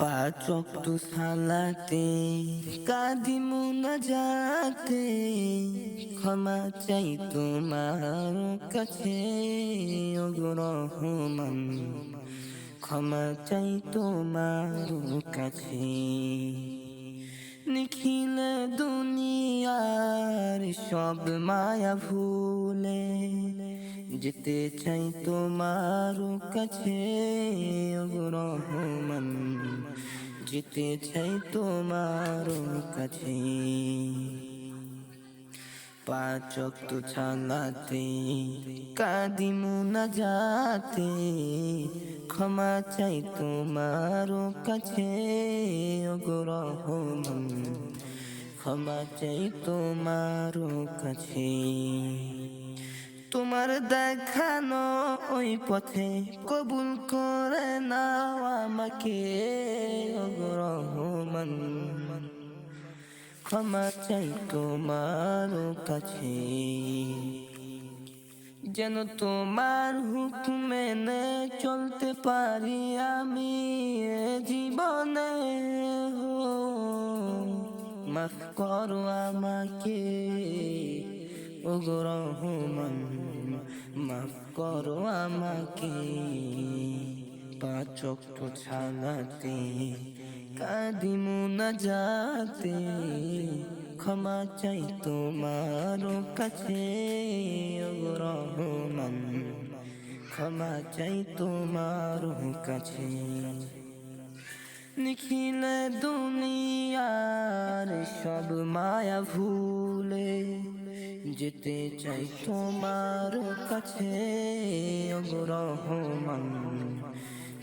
পাঁচ ওয়াক্ত সালাতে কাঁদি মুনাজাতে ক্ষমা চাই তোমার কাছে ও গো রহমান, ক্ষমা চাই তোমার কাছে। নিখিল দুনিয়ার সব মায়া ভুলে যেতে চাই তোমার কাছে ও গো রহমান, যেতে চাই তোমার কাছে। পাঁচ ওয়াক্ত সালাতে কাঁদি মুনাজাতে ক্ষমা চাই তোমার কাছে ও গো রহমান, ক্ষমা চাই তোমার কাছে। তোমার দেখানো ওই পথে কবুল করে নাও আমাকে ও গো রহমান, ক্ষমা চাই তোমার কাছে। যেন তোমার হুকুম মেনে চলতে পারি আমি এ জীবনে, মাফ করো আমাকে ও গো রহমান, মাফ করো আমাকে। পাঁচ ওয়াক্ত সালাতে কাঁদি মুনাজাতে ক্ষমা চাই তোমার কাছে ও গো রহমান, ক্ষমা চাই তোমার কাছে। নিখিল দুনিয়ার সব মায়া ভুলে যেতে চাই তোমার কাছে ও গো রহমান,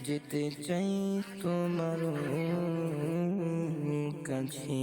যেতে চাই তোমার কাছে।